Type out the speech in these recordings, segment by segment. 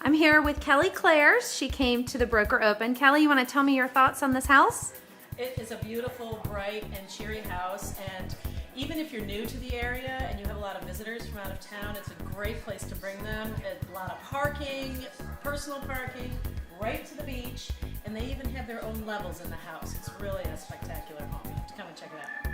I'm here with Kelly Clares. She came to the Broker Open. Kelly, you want to tell me your thoughts on this house? It is a beautiful, bright, and cheery house, and even if you're new to the area and you have a lot of visitors from out of town, it's a great place to bring them. A lot of parking, personal parking, right to the beach, and they even have their own levels in the house. It's really a spectacular home. You have to come and check it out.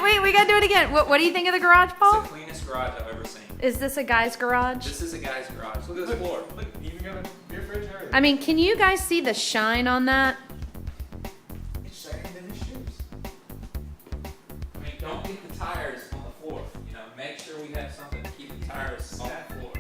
Wait, we gotta do it again. What do you think of the garage, Paul? It's the cleanest garage I've ever seen. Is this a guy's garage? This is a guy's garage. Look at this floor. Look, you even got a beer fridge and everything. I mean, can you guys see the shine on that? It's shining in his shoes. I mean, don't leave the tires on the floor. You know, make sure we have something to keep the tires on the floor.